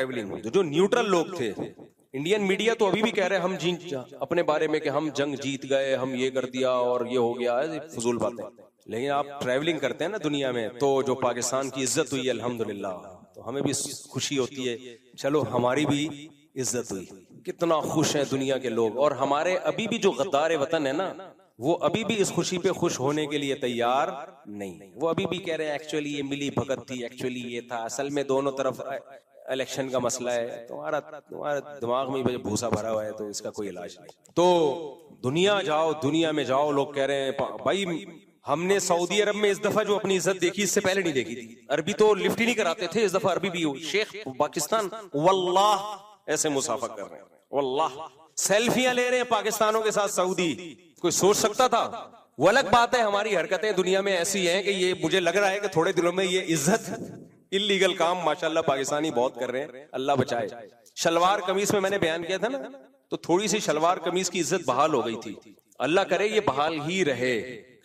Travelling, जो neutral लोग थे, इंडियन मीडिया तो अभी भी कह रहे हैं हम जीत अपने बारे में कि हम जंग जीत गए, हम ये कर दिया और ये हो गया है, फजूल बातें। लेकिन आप ट्रैवलिंग करते हैं ना दुनिया में, तो जो पाकिस्तान की इज्जत हुई है अल्हम्दुलिल्लाह, तो हमें भी खुशी होती है, चलो हमारी भी इज्जत हुई। कितना खुश है दुनिया के लोग। और हमारे अभी भी जो गद्दार वतन है ना, वो अभी भी इस खुशी पे खुश होने के लिए तैयार नहीं। वो अभी भी कह रहे हैं एक्चुअली ये मिली भगत थी, एक्चुअली ये था, असल में दोनों तरफ इलेक्शन का मसला है। तुम्हारा दिमाग में भूसा भरा हुआ है, तो इसका कोई इलाज नहीं। तो दुनिया जाओ, दुनिया में जाओ, लोग कह रहे हैं भाई हमने सऊदी अरब में इस दफा जो अपनी इज्जत देखी, इससे पहले नहीं देखी थी। अरबी तो लिफ्ट ही नहीं कराते थे, इस दफा अरबी भी शेख पाकिस्तान वल्लाह ऐसे मुसाफा कर रहे हैं, वल्लाह सेल्फियां ले रहे हैं पाकिस्तानों के साथ सऊदी। कोई सोच सकता था? वो अलग बात है, हमारी हरकतें दुनिया में ऐसी हैं कि ये मुझे लग रहा है कि थोड़े दिनों में ये इज्जत इल्लीगल काम माशाल्लाह पाकिस्तानी बहुत कर रहे हैं, अल्लाह बचाए। शलवार कमीज में मैंने बयान किया था ना, तो थोड़ी सी शलवार कमीज की इज्जत बहाल हो गई थी। अल्लाह करे ये बहाल ही रहे,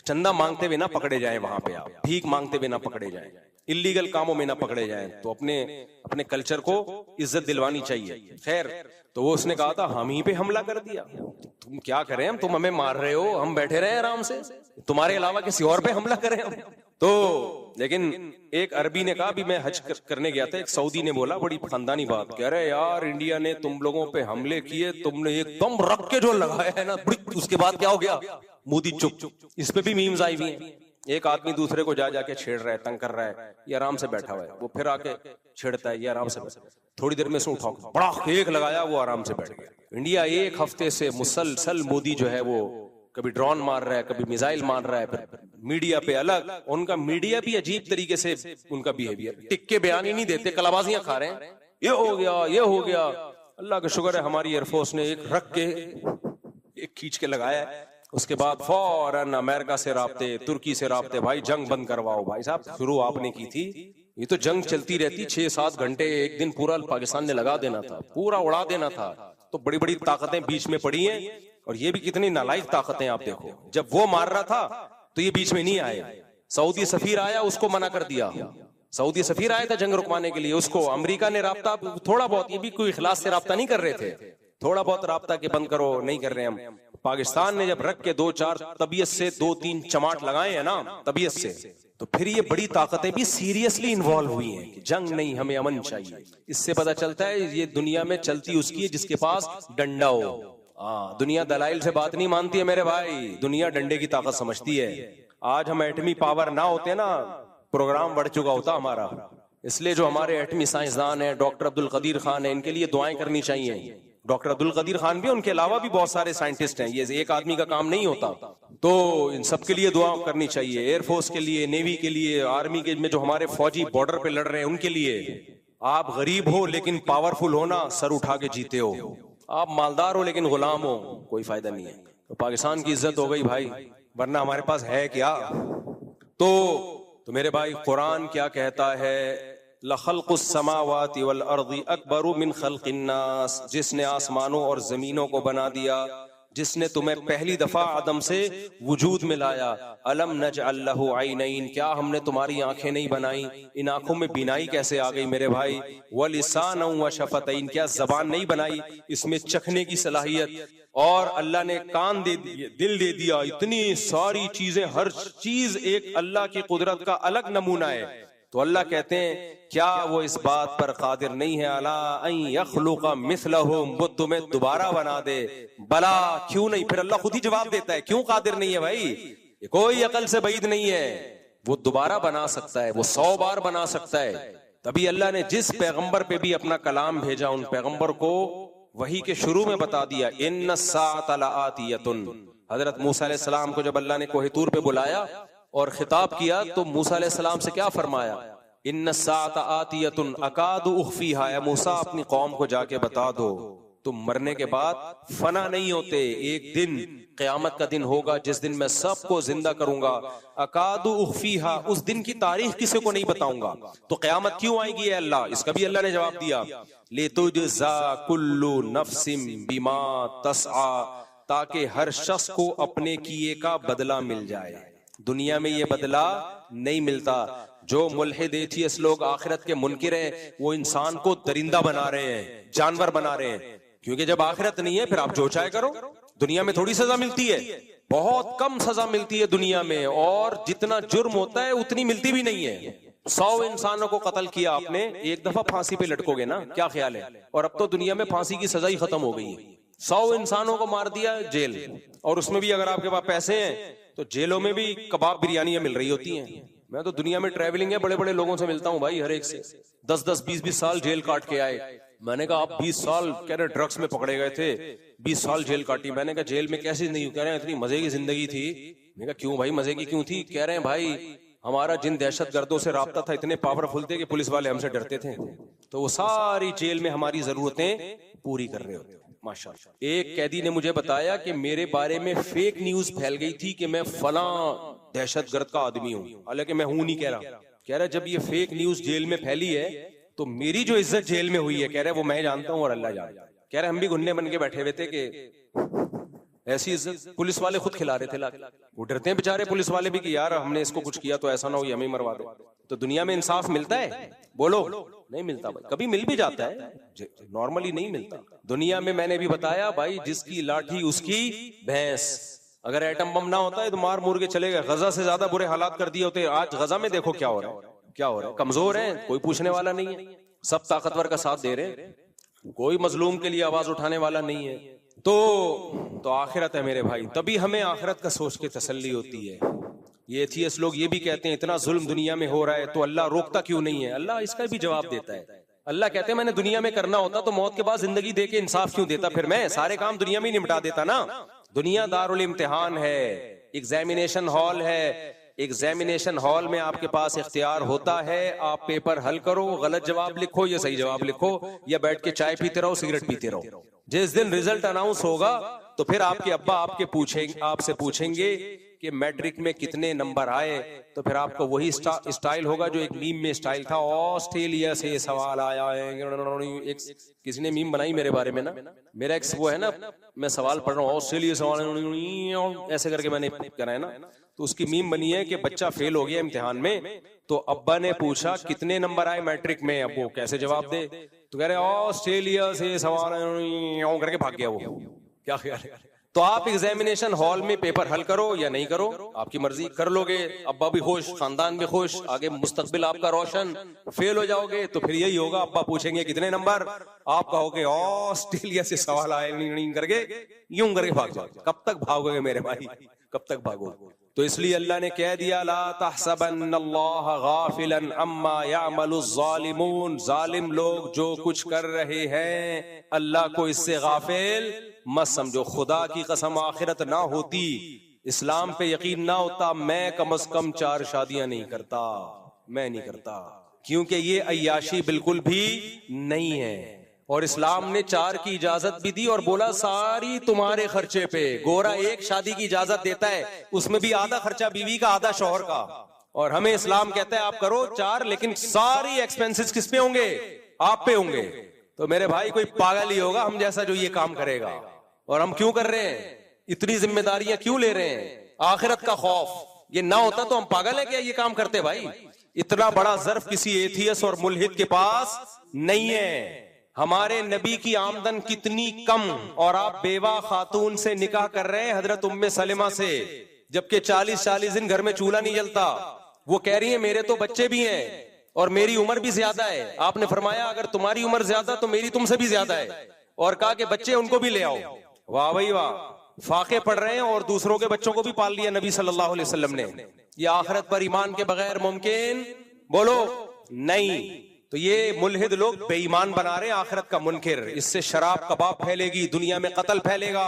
चंदा मांगते हुए ना पकड़े जाए, वहां पे आप भीख मांगते हुए ना पकड़े जाए, इल्लीगल कामों में ना पकड़े जाए। तो अपने कल्चर को इज्जत दिलवानी चाहिए। खैर, तो वो उसने कहा था हम ही पे हमला कर दिया, तुम क्या करें, हम तुम हमें मार रहे हो, हम बैठे रहे आराम से, तुम्हारे अलावा किसी और पे हमला करें हम? तो लेकिन एक अरबी ने कहा, भी मैं हज करने गया था, एक सऊदी ने बोला, बड़ी खानदानी बात, कह रहे यार इंडिया ने तुम लोगों पे हमले किए, तुमने एकदम रख के जो लगाया है ना, उसके बाद क्या हो गया, मोदी चुप। इस पे भी मीम्स आई हुई हैं। एक आदमी दूसरे को जा जाके छेड़ रहा है, तंग कर रहा है, ये आराम से बैठा हुआ है, वो फिर आके छेड़ता है, ये आराम से बैठा, थोड़ी देर में से उठा बड़ा केक लगाया, वो आराम से बैठ गया। इंडिया एक हफ्ते से मुसलसल मोदी जो है वो कभी ड्रोन मार रहा है, कभी मिसाइल मार रहा है, फिर मीडिया पे अलग, उनका मीडिया भी अजीब तरीके से उनका बिहेवियर, टिक के बयान ही नहीं देते, कलाबाजियां खा रहे हैं, ये हो गया, ये हो गया। अल्लाह का शुक्र है हमारी एयरफोर्स ने एक रख के एक खींच के लगाया है, उसके बाद फौरन अमेरिका से राब्ते, तुर्की से राब्ते, भाई जंग बंद करवाओ। भाई साहब शुरू आपने की थी, ये तो जंग चलती रहती 6-7 घंटे, एक दिन पूरा पाकिस्तान ने लगा देना था, पूरा उड़ा देना था। तो बड़ी बड़ी ताकतें बीच में पड़ी हैं, और ये भी कितनी नालायक ताकतें आप देखो, जब वो मार रहा था तो ये बीच में नहीं आए। सऊदी सफीर आया, उसको मना कर दिया, सऊदी सफीर आया था जंग रुकवाने के लिए, उसको अमेरिका ने राब्ता थोड़ा बहुत, ये भी कोई इखलास से राब्ता नहीं कर रहे थे, थोड़ा बहुत राब्ता के बंद करो, नहीं कर रहे हम। पाकिस्तान ने जब रख के 2-4 तबीयत से 2-3 चमाट लगाए हैं ना तबीयत से, तो फिर ये बड़ी ताकतें भी सीरियसली इन्वॉल्व हुई हैं कि जंग नहीं, हमें अमन चाहिए। इससे पता चलता है ये दुनिया में चलती उसकी है जिसके पास डंडा हो। दुनिया दलाइल से बात नहीं मानती है मेरे भाई, दुनिया डंडे की ताकत समझती है। आज हम एटमी पावर ना होते ना, प्रोग्राम बढ़ चुका होता हमारा। इसलिए जो हमारे एटमी साइंसदान हैं, डॉक्टर अब्दुल कदीर खान है, इनके लिए दुआएं करनी चाहिए। डॉक्टर अब्दुल कदीर खान भी, उनके अलावा भी बहुत सारे साइंटिस्ट हैं, ये एक आदमी का काम नहीं होता, तो इन सब के लिए दुआ करनी चाहिए। एयरफोर्स के लिए, नेवी के लिए, आर्मी के में जो हमारे फौजी बॉर्डर पे लड़ रहे हैं उनके लिए। आप गरीब हो लेकिन पावरफुल हो ना, सर उठा के जीते हो। आप मालदार हो लेकिन गुलाम हो, कोई फायदा नहीं है। तो पाकिस्तान की इज्जत हो गई भाई, वरना हमारे पास है क्या? तो मेरे भाई कुरान क्या कहता है, लखल्कुस समावाति वल अर्दी अकबरु मिन खल्किन नास, जिसने आसमानों और जमीनों को बना दिया, जिसने तुम्हें पहली दफा आदम से वजूद में लाया। अलम नजअल लहु ऐनैन, क्या हमने तुम्हारी आंखें नहीं बनाई? इन आंखों में बीनाई कैसे आ गई मेरे भाई? व लिसानन व शफतैन, क्या जबान नहीं बनाई, इसमें चखने की सलाहियत? और अल्लाह ने कान दे दिए, दिल दे दिया, इतनी सारी चीजें, हर चीज एक अल्लाह की कुदरत का अलग नमूना है। तो अल्लाह कहते हैं क्या वो इस बात पर कादिर नहीं है, अला अन यखलुका मिस्लहुम, वो तुम्हें दोबारा बना दे? बला, क्यों नहीं? फिर अल्लाह खुद ही जवाब देता है, क्यों कादिर नहीं है भाई? ये कोई अकल से बैद नहीं है, वो दोबारा बना सकता है, वो 100 बार बना सकता है। तभी अल्लाह ने जिस पैगंबर पे भी अपना कलाम भेजा, उन पैगंबर को वही के शुरू में बता दिया, इन्ना साअत लआतियतुन। हजरत मूसा अलैहि सलाम को जब अल्लाह ने कोहे तूर पे बुलाया और खिताब किया, तो मूसा अलैहि सलाम से क्या फरमाया, इन्ना साअत आतियतुन अकादु उख्फीहा, या मूसा अपनी कौम को जाके बता दो, तुम मरने के बाद फना नहीं होते, एक दिन क़यामत का दिन होगा जिस दिन मैं सबको जिंदा करूंगा। अकादु उख्फीहा, उस दिन की तारीख किसी को नहीं बताऊंगा। तो क़यामत क्यों आएगी है अल्लाह? इसका भी अल्लाह ने जवाब दिया, लितुजज़ा कुल्लु नफ्सिम बिमा तसआ, ताकि हर शख्स को अपने किए का बदला मिल जाए। दुनिया में ये बदला नहीं मिलता। जो मुल्हिद एथियस्ट लोग आखिरत के मुनकिर हैं, वो इंसान को दरिंदा बना रहे हैं, जानवर बना रहे हैं। क्योंकि जब आखिरत नहीं है फिर आप जो चाहे करो। दुनिया में थोड़ी सजा मिलती है, बहुत कम सजा मिलती है दुनिया में, और जितना जुर्म होता है उतनी मिलती भी नहीं है। 100 इंसानों को कत्ल किया आपने, एक दफा फांसी पे लटकोगे ना, क्या ख्याल है? और अब तो दुनिया में फांसी की सजा ही खत्म हो गई है। 100 इंसानों को मार दिया, जेल। और उसमें भी अगर आपके पास पैसे हैं तो जेलों में भी कबाब बिरयानियां मिल रही होती हैं। मैं तो दुनिया में ट्रैवलिंग है, बड़े बड़े लोगों से मिलता हूँ भाई, हर एक से 10-10, 20-20 साल जेल काट के आए। मैंने कहा आप 20 साल कह रहे ड्रग्स में पकड़े गए थे, 20 साल जेल काटी। मैंने कहा जेल में कैसी जिंदगी? कह रहे हैं इतनी मजे की जिंदगी थी। मैंने कहा क्यों भाई, मजे की क्यों थी? कह रहे हैं भाई हमारा जिन दहशतगर्दों से राब्ता था इतने पावरफुल थे कि पुलिस वाले हमसे डरते थे, तो वो सारी जेल में हमारी जरूरतें पूरी कर रहे होते। माशाअल्लाह। एक कैदी ने मुझे बताया कि मेरे बारे में फेक न्यूज फैल गई थी कि मैं फलां दहशतगर्द का आदमी हूं, हालांकि मैं हूं नहीं। कह रहा जब ये फेक न्यूज जेल में फैली है तो मेरी जो इज्जत जेल में हुई है, कह रहे वो मैं जानता हूं और अल्लाह जानता है। कह रहे हम भी गुन्ने बन के बैठे हुए थे कि ऐसी इज्जत पुलिस वाले खुद खिला रहे थे लाके। वो डरते हैं बेचारे पुलिस वाले भी कि यार हमने इसको कुछ किया तो ऐसा ना हो ये हमें मरवा दे। तो दुनिया में इंसाफ मिलता है? बोलो, नहीं मिलता भाई। कभी मिल भी जाता है, नॉर्मली नहीं मिलता दुनिया में। मैंने भी बताया भाई, जिसकी लाठी उसकी भैंस। अगर एटम बम ना होता है तो मार मुर के चले गए। गजा से ज्यादा बुरे हालात कर दिए होते। आज गजा में देखो क्या हो रहा है, क्या हो रहा है। कमजोर है, कोई पूछने वाला नहीं है, सब ताकतवर का साथ दे रहे हैं, कोई मजलूम के लिए आवाज उठाने वाला नहीं है। तो आखिरत है मेरे भाई, तभी हमें आखिरत का सोच के तसल्ली होती है। ये एथियस्ट लोग ये भी कहते हैं इतना जुल्म दुनिया में हो रहा है तो अल्लाह रोकता क्यों नहीं है? अल्लाह इसका भी जवाब देता है। अल्लाह कहते हैं मैंने दुनिया में करना होता तो मौत के बाद जिंदगी दे के इंसाफ क्यों देता? फिर मैं सारे काम दुनिया में ही निपटा देता ना। दुनिया दारुल इम्तिहान है, एग्जामिनेशन हॉल है। एग्जामिनेशन हॉल में आपके पास इख्तियार होता है, आप पेपर हल करो, गलत जवाब लिखो या सही जवाब लिखो, या बैठ के चाय पीते रहो, सिगरेट पीते रहो। जिस दिन रिजल्ट अनाउंस होगा तो फिर आपके अब्बा आपसे पूछेंगे कि मैट्रिक में कितने नंबर आए, तो फिर आपको वही स्टाइल होगा जो एक मीम में स्टाइल था, ऑस्ट्रेलिया से सवाल आया है। एक किसी ने मीम बनाई मेरे बारे में ना, मेरा एक वो है ना, मैं सवाल पढ़ रहा हूँ, ऑस्ट्रेलिया सवाल ऐसे करके मैंने करा है ना, तो उसकी मीम बनी है कि बच्चा फेल हो गया इम्तिहान में, तो अब्बा ने पूछा कितने नंबर आए मैट्रिक में, अब वो कैसे जवाब दे, तो कह रहे ऑस्ट्रेलिया से सवाल करके भाग गया वो। क्या ख्याल है? तो आप एग्जामिनेशन हॉल में पेपर हल करो या नहीं करो, आपकी मर्जी। कर लोगे, अब्बा भी खुश, खानदान भी खुश, आगे मुस्तकबिल आपका रोशन। फेल हो जाओगे तो फिर यही होगा, अब्बा पूछेंगे कितने नंबर, आप कहोगे ऑस्ट्रेलिया से सवाल आए करके यूं करके भाग जाओ। कब तक भागोगे मेरे भाई, कब तक भागोगे? तो इसलिए अल्लाह ने कह दिया ला तहसबन्नल्लाह गाफिलन अम्मा यामलुज़्ज़ालिमून, जालिम लोग जो कुछ कर रहे हैं अल्लाह को इससे गाफिल मत समझो। खुदा की कसम आखिरत ना होती, इस्लाम पे यकीन ना होता, मैं कम से कम 4 शादियां नहीं करता, मैं नहीं करता, क्योंकि ये अय्याशी बिल्कुल भी नहीं है। और इस्लाम ने 4 की इजाजत भी दी और बोला सारी तुम्हारे खर्चे पे। गोरा 1 शादी की इजाजत देता है, उसमें भी आधा खर्चा बीवी का आधा शौहर का, और हमें इस्लाम कहता है आप करो 4, लेकिन सारी एक्सपेंसेस किस पे होंगे? आप पे होंगे। तो मेरे भाई कोई पागल ही होगा हम जैसा जो ये काम करेगा। और हम क्यों कर रहे हैं? इतनी जिम्मेदारियां क्यों ले रहे हैं? आखिरत का खौफ। ये ना होता तो हम पागल है क्या ये काम करते भाई? इतना बड़ा ज़र्फ किसी एथियस और मुल्हिद के पास नहीं है। हमारे नबी की आमदन कितनी कम, और आप बेवा खातून से निकाह कर रहे हैं, हजरत उम्मे सलेमा से, जबकि 40-40 दिन घर में चूल्हा नहीं जलता। वो कह रही है मेरे तो बच्चे भी हैं और मेरी उम्र भी ज्यादा है। आपने फरमाया अगर तुम्हारी उम्र ज्यादा तो मेरी तुमसे भी ज्यादा है, और कहा कि बच्चे उनको भी ले आओ। वाह भाई वाह, फाके पढ़ रहे हैं और दूसरों के बच्चों को भी पाल लिया नबी सल्लल्लाहु अलैहि वसल्लम ने। ये आखिरत पर ईमान के बगैर मुमकिन? बोलो नहीं। तो ये मुल्हिद लोग बेईमान बना रहे आखिरत का मुनकिर। इससे शराब कबाब फैलेगी, दुनिया में कत्ल फैलेगा,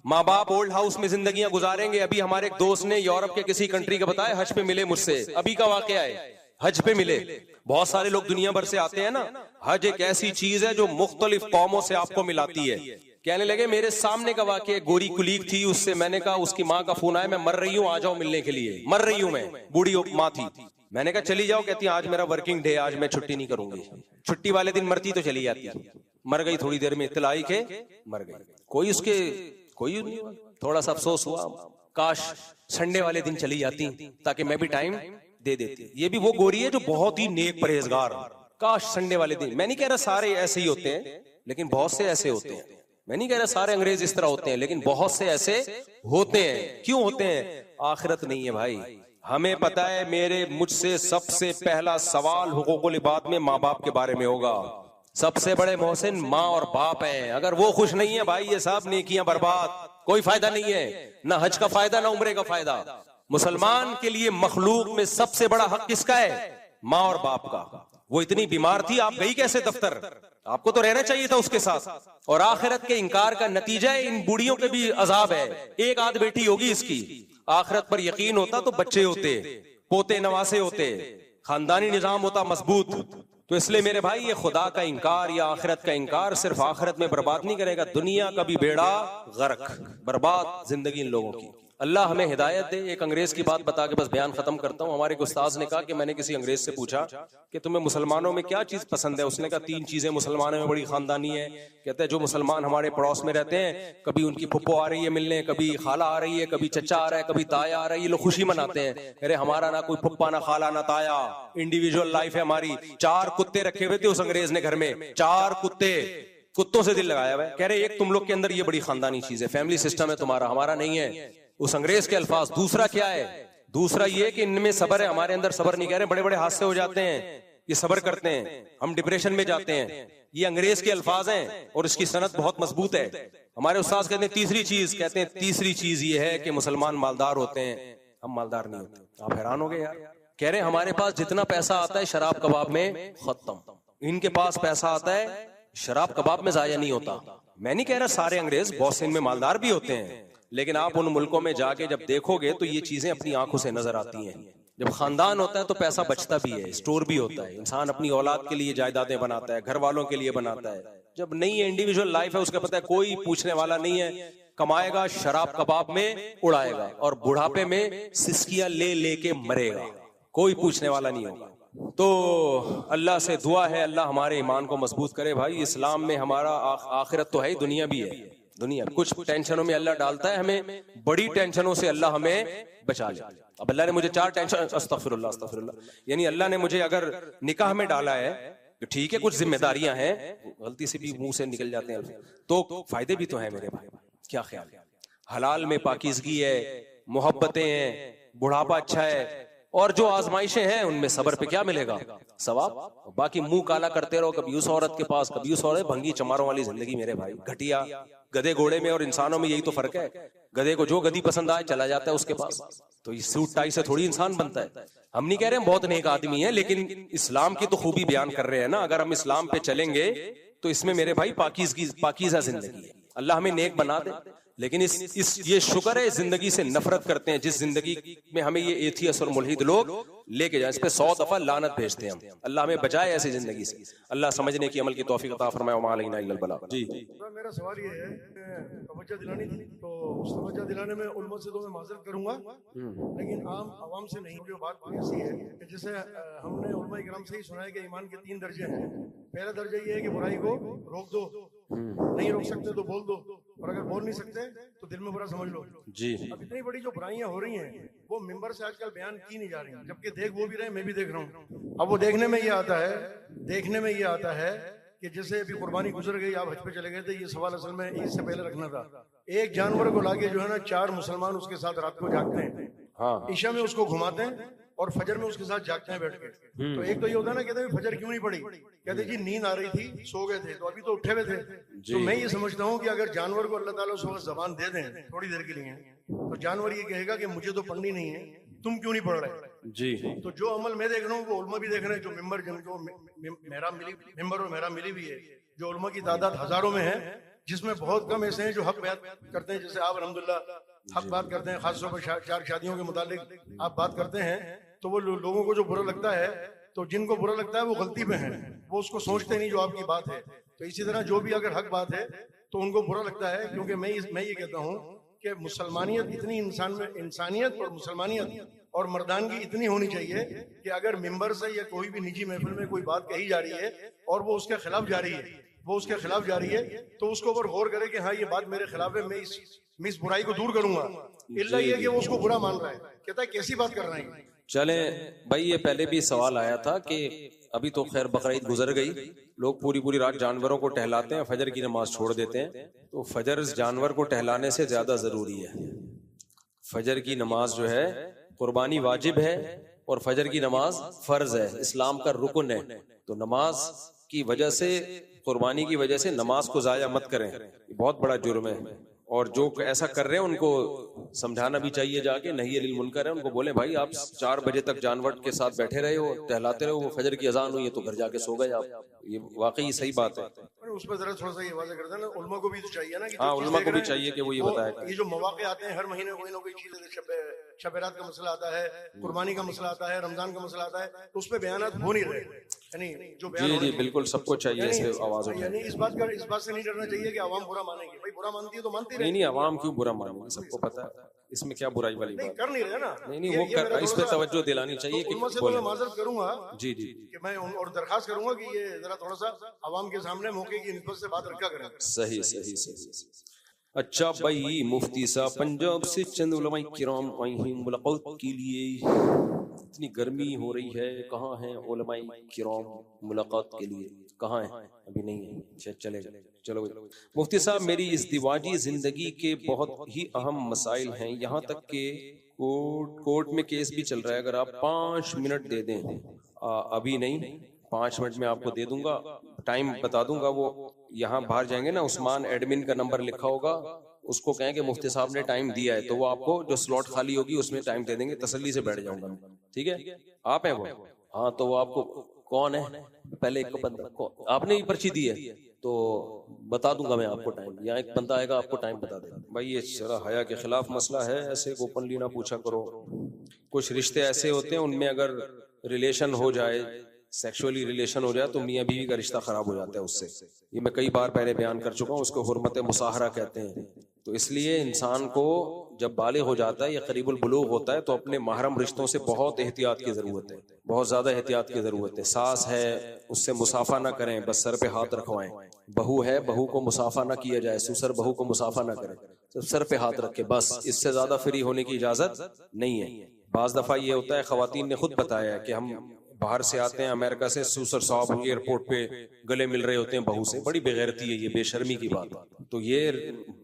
माँ बाप ओल्ड हाउस में जिंदगियां गुजारेंगे। अभी हमारे एक दोस्त ने यूरोप के किसी कंट्री का बताया, हज पे मिले मुझसे, अभी का वाकया है, हज पे मिले। बहुत सारे लोग दुनिया भर से आते हैं ना। हज एक ऐसी चीज है जो मुख्तलिफ कौमों से आपको मिलाती है। कहने लगे मेरे सामने का वाकया, गोरी कुलीग थी, उससे मैंने कहा, उसकी माँ का फोन आया, मैं मर रही हूँ, आ जाओ मिलने के लिए, मर रही हूँ मैं, बूढ़ी माँ थी। मैंने कहा चली जाओ, कहती आज मेरा वर्किंग डे, आज मैं छुट्टी नहीं करूंगी। छुट्टी वाले दिन मरती तो चली जाती, मर गई थोड़ी देर में, इत्तला आई के मर गई। कोई थोड़ा सा अफसोस हुआ, काश संडे वाले दिन चली जाती ताकि मैं भी टाइम दे देती है। ये भी वो गोरी है जो बहुत ही नेक परहेजगार, काश संडे वाले दिन, मैं नहीं कह रहा सारे ऐसे ही होते हैं, लेकिन बहुत से ऐसे होते हैं। मैं नहीं कह रहा सारे अंग्रेज इस तरह होते हैं, लेकिन बहुत से ऐसे होते हैं। क्यों होते हैं? आखिरत नहीं है भाई। हमें पता है, मुझसे सबसे पहला सवाल हुकूकुल इबाद में माँ बाप के बारे में होगा। सबसे बड़े मोहसिन माँ और बाप हैं। अगर वो खुश नहीं है भाई, ये सब नेकियां बर्बाद, कोई फायदा नहीं है। ना हज का फायदा, ना उम्रे का फायदा। मुसलमान के लिए मखलूक में सबसे बड़ा हक किसका है? माँ और बाप का। वो इतनी बीमार थी, आप गई कैसे दफ्तर? आपको तो रहना चाहिए था उसके साथ। और आखिरत के इंकार का नतीजा है, इन बूढ़ियों के भी अजाब है। एक आध बेटी होगी इसकी, आखिरत पर यकीन होता तो बच्चे होते, पोते नवासे होते, खानदानी निजाम होता मजबूत। तो इसलिए मेरे भाई, ये खुदा का इंकार या आखिरत का इंकार सिर्फ आखिरत में बर्बाद नहीं करेगा, दुनिया का भी बेड़ा गर्क, बर्बाद जिंदगी इन लोगों की। अल्लाह हमें हिदायत दे। एक अंग्रेज की बात बता के बस बयान खत्म करता हूँ। हमारे एक उस्ताद ने कहा कि मैंने किसी अंग्रेज से पूछा कि तुम्हें मुसलमानों में क्या चीज पसंद है? उसने कहा 3 चीजें मुसलमानों में बड़ी खानदानी है। कहते हैं जो मुसलमान हमारे पड़ोस में रहते हैं, कभी उनकी फुप्पो आ रही है मिलने, कभी खाला आ रही है, कभी चचा आ रहा है, कभी ताया आ रहा है, ये लोग खुशी मनाते हैं। अरे हमारा ना कोई फुप्पा, ना खाला, ना ताया, इंडिविजुअल लाइफ है हमारी। 4 कुत्ते रखे हुए थे उस अंग्रेज ने घर में, 4 कुत्ते, कुत्तों से दिल लगाया हुआ है। कह रहे एक तुम लोग के अंदर ये बड़ी खानदानी चीज है, फैमिली सिस्टम है तुम्हारा, हमारा नहीं है। उस अंग्रेज के अल्फाज। दूसरा क्या है? दूसरा ये कि इनमें सब्र है, हमारे अंदर सब्र नहीं। कह रहे बड़े बड़े हादसे हो जाते हैं, ये सब्र करते हैं, हम डिप्रेशन में जाते हैं। ये अंग्रेज के अल्फाज हैं और इसकी सनद बहुत मजबूत है। हमारे उस्ताद कहते हैं तीसरी चीज, कहते हैं तीसरी चीज ये है कि मुसलमान मालदार होते हैं, हम मालदार नहीं होते। आप हैरान हो गए यार। कह रहे हमारे पास जितना पैसा आता है शराब कबाब में खत्म, इनके पास पैसा आता है शराब कबाब में जाया नहीं होता। मैं नहीं कह रहा सारे अंग्रेज, बहुत से इनमें मालदार भी होते हैं, लेकिन आप उन मुल्कों में जाके जब देखोगे तो ये चीजें अपनी आंखों से नजर आती हैं। जब खानदान होता है तो पैसा बचता भी है, स्टोर भी होता है, इंसान अपनी औलाद के लिए जायदादें बनाता है, घर वालों के लिए बनाता है। जब नहीं है, इंडिविजुअल लाइफ है, उसका पता है कोई पूछने वाला नहीं है, कमाएगा शराब कबाब में उड़ाएगा और बुढ़ापे में सिसकियां ले लेके मरेगा, कोई पूछने वाला नहीं होगा। तो अल्लाह से दुआ है, अल्लाह हमारे ईमान को मजबूत करे भाई। इस्लाम में हमारा आखिरत तो है, दुनिया भी है। दुनिया कुछ टेंशनों में अल्लाह डालता है हमें, बड़ी टेंशनों से अल्लाह हमें बचा ले। अब अल्लाह ने मुझे 4 टेंशन, अस्तगफिरुल्लाह अस्तगफिरुल्लाह, यानी अल्लाह ने मुझे अगर निकाह में डाला है तो ठीक है, कुछ जिम्मेदारियां हैं, गलती से भी मुंह से निकल जाते हैं, तो फायदे भी तो है मेरे भाई। क्या ख्याल है? हलाल में पाकीज़गी है, मोहब्बतें हैं, बुढ़ापा अच्छा है, और जो आजमाइशें हैं उनमें सब्र पे क्या मिलेगा? सवाब। बाकी मुंह काला करते रहो, कभी उस औरत के पास, कभी उस औरत, भंगी चमारों वाली जिंदगी मेरे भाई, घटिया। गधे घोड़े में और इंसानों में यही तो फर्क है। गधे को जो गधी पसंद आए चला जाता है उसके पास। तो इस सूट टाई से थोड़ी इंसान बनता है। हम नहीं कह रहे हम बहुत नेक आदमी हैं, लेकिन इस्लाम की तो खूबी बयान कर रहे हैं ना। अगर हम इस्लाम पे चलेंगे तो इसमें मेरे भाई पाकीज़ा जिंदगी है। अल्लाह हमें नेक बना दे, लेकिन ये शुक्र है, जिंदगी से नफरत करते हैं जिस जिंदगी में हमें ये एथियस और मुल्हिद लोग लेके जाए, इस पे 100 दफा लानत भेजते हैं हम। अल्लाह हमें बचाए ऐसी जिंदगी से। अल्लाह समझने की, अमल की तौफीक अता फरमाए। वमा अलैना इल्लल बलाग। जी मेरा सवाल ये है, तवज्जो दिलानी थी, तो उस तवज्जो दिलाने में उलमा से तो मैं माजरत करूंगा, लेकिन आवाम से नहीं। जो बात ऐसी है कि जैसे हमने उलमा इकराम से ही सुना है कि ईमान के 3 दर्जे हैं। पहला दर्जा ये है कि बुराई को रोक दो, नहीं रोक सकते तो बोल दो, और अगर बोल नहीं सकते तो दिल में बुरा समझ लो। जी अब इतनी बड़ी जो बुराइयां हो रही हैं वो मिंबर से आजकल बयान की नहीं जा रही, जबकि देख वो भी रहे, मैं भी देख रहा हूँ। अब वो देखने में ये आता है कि जैसे अभी कुर्बानी गुजर गई, आप हज पे चले गए थे, ये सवाल असल में इससे पहले रखना था। एक जानवर को लाके जो है ना 4 मुसलमान उसके साथ रात को जागते हैं, हाँ। ईशा में उसको घुमाते हैं और फजर में उसके साथ जागते हैं बैठ के। तो एक तो ये होता है ना, कहते हैं फजर क्यों नहीं पड़ी, कहते जी नींद आ रही थी, सो गए थे, तो अभी तो उठे हुए थे। तो मैं ये समझता हूँ कि अगर जानवर को अल्लाह ताला उस जबान दे दें थोड़ी देर के लिए, तो जानवर ये कहेगा कि मुझे तो पढ़नी नहीं है, तुम क्यों नहीं पढ़ रहे? जी तो जो अमल मैं देख रहा हूँ वो उलमा भी देख रहे हैं, जो मिंबर जिनको मिंबर और मेरा मिली भी है, जो उलमा की तादाद हजारों में है, जिसमें बहुत कम ऐसे हैं जो हक बात करते हैं। जैसे आप अल्हम्दुलिल्लाह हक बात करते हैं, खासतौर पर 4 शादियों के मुतालिक आप बात करते हैं, तो वो लोगों को जो बुरा लगता है, तो जिनको बुरा लगता है वो गलती पे हैं, वो उसको सोचते नहीं जो आपकी बात है। तो इसी तरह जो भी अगर हक बात है तो उनको बुरा लगता है, क्योंकि मैं ये कहता हूँ कि मुसलमानियत इतनी इंसान में, इंसानियत और मुसलमानियत और मर्दानगी इतनी होनी चाहिए कि अगर मिंबर से या कोई भी निजी महफिल में कोई बात कही जा रही है और वो उसके खिलाफ जा रही है, तो उसको ऊपर गौर करे कि हाँ ये बात मेरे खिलाफ है, मैं इस बुराई को दूर करूंगा। इल्ला ये कि वो उसको बुरा मान रहा है, कहता है कैसी बात कर रहे हैं, चले भाई, ये पहले भी सवाल आया था कि अभी तो खैर बकरीद गुजर गई, लोग पूरी पूरी रात जानवरों को टहलाते हैं, फजर की नमाज छोड़ देते हैं। तो फजर जानवर को टहलाने से ज्यादा जरूरी है। फजर की नमाज जो है कुर्बानी वाजिब है और फजर की नमाज फर्ज है, इस्लाम का रुकन है। तो नमाज की वजह से, कुर्बानी की वजह से नमाज को जाया मत करें, ये बहुत बड़ा जुर्म है। और जो ऐसा कर रहे हैं उनको समझाना भी चाहिए, जाके नहीं अनिल मुनकर है, उनको बोले भाई आप 4 बजे तक जानवर के साथ बैठे रहे हो, टहलाते रहो, वो फजर की अजान हुई है तो घर जाके सो गए आप। ये वाकई सही बात है। उस पर जरा थोड़ा सा ये वाज़ेह कर देना, उलमा को भी तो चाहिए ना कि हाँ, उलमा को भी चाहिए कि वो ये बताए। ये जो मौके आते हैं हर महीने कोई ना कोई चीज, शब-ए-रात का मसला आता है, कुर्बानी का मसला आता है, रमजान का मसला आता है, तो उस पर बयानात हो नहीं रहे। यानी जो जी जी बिल्कुल, सबको चाहिए इस पे आवाज उठाए। यानी इस बात से नहीं डरना चाहिए कि आवाम बुरा मानेगी। भाई बुरा मानती है तो मानती रहे। नहीं, आवाम क्यों बुरा मानेगी, सबको पता है इसमें क्या बुराई वाली बात। कर नहीं रहे ना। नहीं, वो कर, इस पे तवज्जो दिलानी चाहिए कि उलमा से तो मैं माजरत करूंगा जी कि मैं और दरखास्त करूंगा कि ये जरा थोड़ा सा आवाम के सामने मौके की निस्बत से बात रखा करें। सही सही सही। अच्छा भाई, मुफ्ती साहब पंजाब से चंद उलमाए किराम आई हैं मुलाकात के लिए। इतनी गर्मी हो रही है, कहाँ हैं उलमाए किराम मुलाकात के लिए? कहाँ हैं? अभी नहीं है, चलेगा। चलो मुफ्ती साहब, मेरी इस दिवाजी जिंदगी के बहुत ही अहम मसाइल हैं, यहाँ तक के कोर्ट में केस भी चल रहा है। अगर आप 5 मिनट दे दें, अभी नहीं 5 मिनट में आपको दे दूंगा, टाइम बता दूंगा। वो यहाँ बाहर जाएंगे ना, उस्मान एडमिन का नंबर लिखा होगा, उसको कहें कि मुफ्ती साहब ने टाइम दिया है, तो वो आपको जो स्लॉट खाली होगी उसमें टाइम दे देंगे, तसल्ली से बैठ जाऊंगा। ठीक है, आप हैं वो? हाँ, तो वो आपको कौन है? पहले एक बंदा, आपने ही पर्ची दी है तो बता दूंगा मैं आपको टाइम। यहाँ एक बंदा आएगा, आपको टाइम बता देगा। भाई ये जरा हया के खिलाफ मसला है, ऐसे ओपनली ना पूछा करो। कुछ रिश्ते ऐसे होते हैं उनमें अगर रिलेशन हो जाए, सेक्सुअली रिलेशन हो जाए, तो मियाँ बीवी का रिश्ता खराब हो जाता है उससे। ये मैं कई बार पहले बयान कर चुका हूँ, उसको हुर्मत मुसाहरा कहते हैं। तो इसलिए इंसान को जब बालिग हो जाता है या करीबुल बुलूग होता है, तो अपने महरम रिश्तों से बहुत एहतियात की जरूरत है, बहुत ज्यादा एहतियात की जरूरत है। सास है, उससे मुसाफा ना करें, बस सर पे हाथ रखवाएं। बहू है, बहू को मुसाफा ना किया जाए, ससुर बहू को मुसाफा ना करे, तो सर पे हाथ रखे, बस। इससे ज्यादा फ्री होने की इजाजत नहीं है। बाज दफा ये होता है, खवातीन ने खुद बताया कि हम बाहर से आते हैं अमेरिका से, ससुर साहब एयरपोर्ट पे गले मिल रहे होते हैं बहू से। बड़ी बेगैरती है ये, बेशर्मी की बात है। तो ये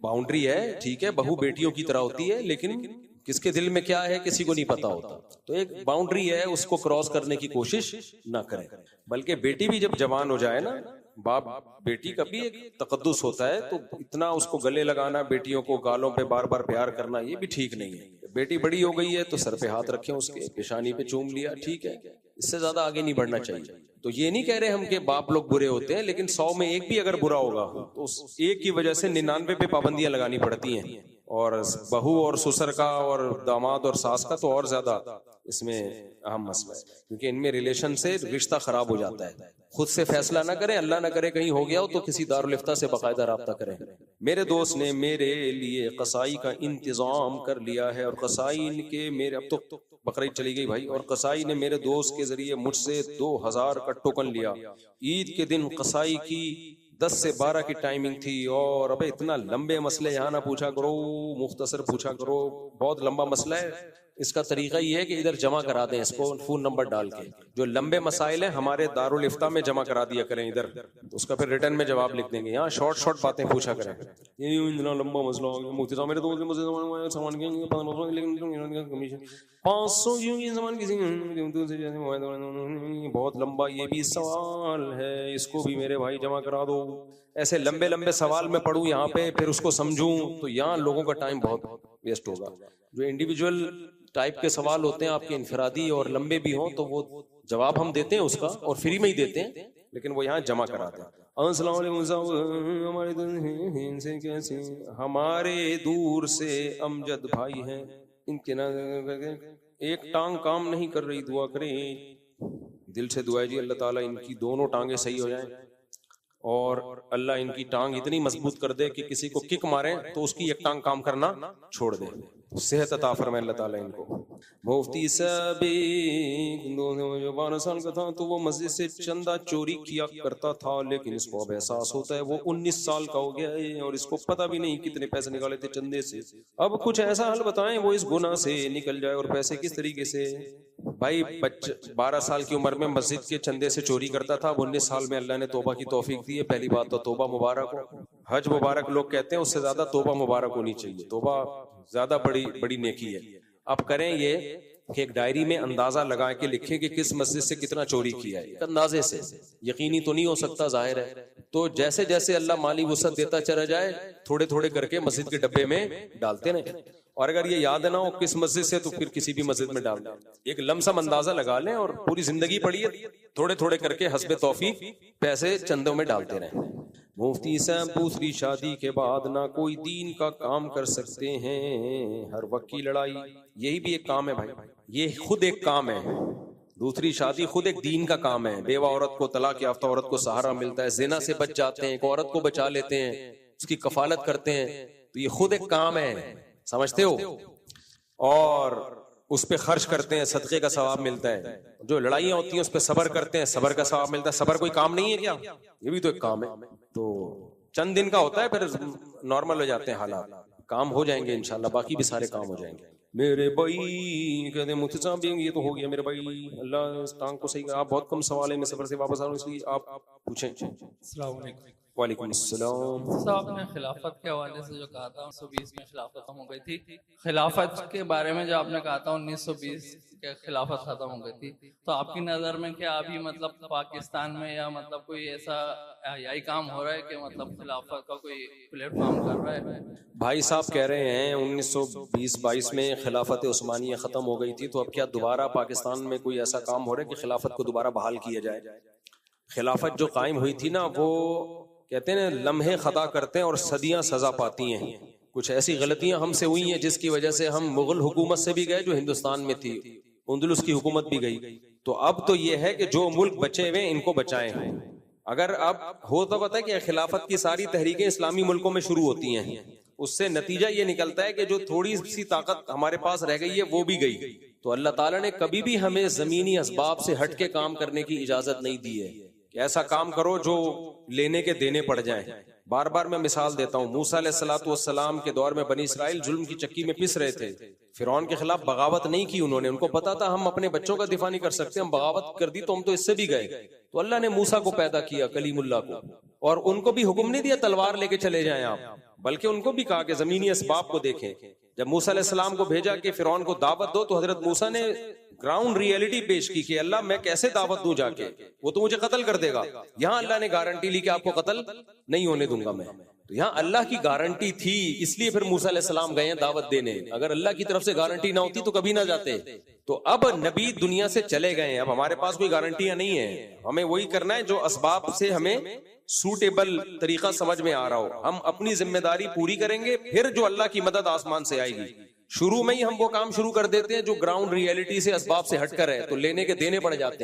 बाउंड्री है, ठीक है, बहू बेटियों की तरह होती है, लेकिन किसके दिल में क्या है किसी को नहीं पता होता। तो एक बाउंड्री है, उसको क्रॉस करने की कोशिश ना करें। बल्कि बेटी भी जब जवान हो जाए ना, बाप बेटी का भी एक तकद्दुस होता है, तो इतना उसको गले लगाना, बेटियों को गालों पे बार बार प्यार करना, ये भी ठीक नहीं है। बेटी बड़ी हो गई है तो सर पे हाथ रखें, उसके पेशानी पे चूम लिया, ठीक है, इससे ज्यादा आगे नहीं बढ़ना चाहिए। तो ये नहीं कह रहे हम कि बाप लोग बुरे होते हैं, लेकिन 100 में एक भी अगर बुरा होगा तो उस एक की वजह से 99 पे पाबंदियां लगानी पड़ती हैं। और बहू और ससुर का और दामाद और सास का तो और ज्यादा इसमें अहम मसला है, क्योंकि इनमें रिलेशन से रिश्ता खराब हो जाता है। खुद से फैसला ना करें, अल्लाह ना करे कहीं हो गया हो तो किसी दारुल इफ्ता से बाकायदा राब्ता करें। मेरे दोस्त ने मेरे लिए कसाई का इंतजाम कर लिया है, और कसाई के मेरे, अब तो बकरीद चली गई भाई, और कसाई ने मेरे दोस्त के जरिए मुझसे 2000 का टोकन लिया। ईद के दिन कसाई की 10 से 12 की टाइमिंग थी। और अबे इतना लंबे मसले यहाँ ना पूछा करो, मुख्तसर पूछा करो, बहुत लंबा मसला है। इसका तरीका ये है कि इधर जमा करा दें इसको, फोन नंबर डाल के। जो लंबे मसाइल हैं हमारे दारुल इफ्ता में जमा करा दिया करें इधर, तो उसका फिर रिटर्न में जवाब लिख देंगे। यहाँ शॉर्ट शॉर्ट बातें पूछा करें। ये इतना लंबा मसला हो गया, मुफ्ती साहब मेरे तो सामान कमीशन 500 बहुत लंबा ये भी सवाल है, इसको भी मेरे भाई जमा करा दो। ऐसे लंबे लंबे सवाल में पढ़ूं यहाँ पे, फिर उसको समझूं, तो यहाँ लोगों का टाइम बहुत वेस्ट होगा। जो इंडिविजुअल टाइप के सवाल होते हैं आपके इनफरादी और लंबे भी हों, तो वो जवाब हम देते हैं उसका, और फ्री में ही देते हैं, लेकिन वो यहाँ जमा कराते हैं। हमारे दूर से अमजद भाई हैं, इनके ना एक टांग काम नहीं कर रही, दुआ करें, दिल से दुआ जी अल्लाह ताला इनकी दोनों टांगे सही हो जाएं, और अल्लाह इनकी टांग इतनी मजबूत कर दे कि किसी को किक मारे तो उसकी एक टांग काम करना छोड़ दे, सेहत अता फरमाए अल्लाह ताला इनको। मुफ्ती साहब 12 साल का था तो वो मस्जिद से चंदा चोरी किया करता था, लेकिन इसको अब एहसास होता है वो 19 साल का हो गया है और इसको पता भी नहीं कितने पैसे निकाले थे चंदे से। अब कुछ ऐसा हल बताएं वो इस गुनाह से निकल जाए, और पैसे किस तरीके से भाई 12 साल की उम्र में मस्जिद के चंदे से चोरी करता था। 19 साल में अल्लाह ने तौबा की तौफीक दी है। पहली बात तो तौबा मुबारक हो। हज मुबारक लोग कहते हैं, उससे ज्यादा तौबा मुबारक होनी चाहिए। तौबा ज्यादा बड़ी नेकी है। आप करें ये कि एक डायरी में अंदाजा लगा के लिखें कि किस मस्जिद से कितना चोरी किया है, एक अंदाजे से। यकीनी तो नहीं हो सकता, जाहिर है। तो जैसे जैसे अल्लाह माली वसअत देता चला जाए, थोड़े थोड़े करके मस्जिद के डब्बे में डालते रहे। और अगर ये याद ना हो किस मस्जिद से, तो फिर किसी भी मस्जिद में डाल दें। एक लमसम अंदाजा लगा लें और पूरी जिंदगी पढ़िए, थोड़े थोड़े करके हस्बे तौफीक पैसे चंदों में डालते रहें। मुफ्ती साहब, दूसरी शादी के बाद ना कोई दीन का काम कर सकते हैं, हर वक्त की लड़ाई। यही भी एक काम है भाई, ये खुद एक काम है। दूसरी शादी खुद एक दीन का काम है। बेवा औरत को, तलाक याफ्ता औरत को सहारा मिलता है, जिना से बच जाते हैं, एक औरत को बचा लेते हैं, उसकी कफालत करते हैं। तो ये खुद एक काम है, समझते हो। और उस पे खर्च करते हैं, सदके का सवाब मिलता है। जो लड़ाइयां होती हैं उस पे सब्र करते हैं, सब्र का सवाब मिलता है। सब्र कोई काम नहीं है क्या? ये भी तो एक काम है। तो चंद दिन का होता है, फिर नॉर्मल हो जाते हैं हालात। काम हो जाएंगे इंशाल्लाह, बाकी भी सारे काम हो जाएंगे। मेरे भाई कहते हैं मुफ्ती साहब ये तो हो गया मेरे भाई, अल्लाह इस टांग को सही। आप बहुत कम सवाल है, मैं सफर से वापस आ रहा हूँ, इसलिए आप पूछें। अस्सलाम वालेकुम। वालेकुम अस्सलाम। साहब ने खिलाफत के हवाले से जो कहा था 1920 में खिलाफत खत्म हो गई थी, खिलाफत के बारे में जो आपने कहा था 1920 के खिलाफत खत्म हो गई थी, तो आपकी नज़र में क्या अभी मतलब पाकिस्तान में या मतलब कोई ऐसा यही काम हो रहा है कि मतलब खिलाफत का कोई प्लेटफॉर्म कर रहा है? भाई साहब कह रहे हैं 1920-22 में खिलाफत उस्मानिया खत्म हो गई थी, तो अब क्या दोबारा पाकिस्तान में कोई ऐसा काम हो रहा है कि खिलाफत को दोबारा बहाल किया जाए? खिलाफत जो कायम हुई थी ना, वो कहते हैं ना, लम्हे खता करते हैं और सदियां सजा पाती हैं। कुछ ऐसी गलतियां हमसे हुई हैं जिसकी वजह से हम मुगल हुकूमत से भी गए जो हिंदुस्तान में थी, उंदुलुस की हुकूमत भी गई। तो अब तो ये है कि जो मुल्क बचे हुए इनको बचाएं। अगर अब हो तो पता है कि खिलाफत की सारी तहरीकें इस्लामी मुल्कों में शुरू होती हैं, उससे नतीजा ये निकलता है कि जो थोड़ी सी ताकत हमारे पास रह गई है वो भी गई। तो अल्लाह ताला ने कभी भी हमें जमीनी असबाब से हट के काम करने की इजाजत नहीं दी है कि ऐसा काम करो जो लेने के देने पड़ जाए। बार बार मैं मिसाल देता हूँ, मूसा अलैहिस्सलातु वस्सलाम के दौर में बनी इसराइल जुल्म की चक्की में पिस रहे थे। फिरौन के खिलाफ बगावत नहीं की उन्होंने, उनको पता था हम अपने बच्चों का दिफा नहीं कर सकते, हम बगावत कर दी तो हम तो इससे भी गए। तो अल्लाह ने मूसा को पैदा किया, कलीमुल्लाह को, और उनको भी हुक्म नहीं दिया तलवार लेके चले जाएं आप, बल्कि उनको भी कहा कि जमीनी असबाब को देखें। जब मूसा अलैहिस्सलाम को भेजा कि फिरौन को दावत दो, तो हजरत मूसा ने ग्राउंड रियलिटी पेश की कि अल्लाह मैं कैसे दावत दूं जाके, वो तो मुझे कत्ल कर देगा। यहाँ अल्लाह ने गारंटी ली कि आपको कत्ल नहीं होने दूंगा मैं। तो यहाँ अल्लाह की गारंटी थी, इसलिए फिर मूसा अलैहिस्सलाम गए हैं दावत देने। अगर अल्लाह की तरफ से गारंटी ना होती तो कभी ना जाते। तो अब नबी दुनिया से चले गए हैं, अब हमारे पास कोई गारंटियां नहीं है। हमें वही करना है जो असबाब से हमें सूटेबल तरीका समझ में आ रहा हो। हम अपनी जिम्मेदारी पूरी करेंगे, फिर जो अल्लाह की मदद आसमान से आएगी। शुरू में ही हम वो काम शुरू कर देते हैं जो ग्राउंड रियलिटी से असबाब से हटकर है, तो लेने के देने पड़ जाते हैं।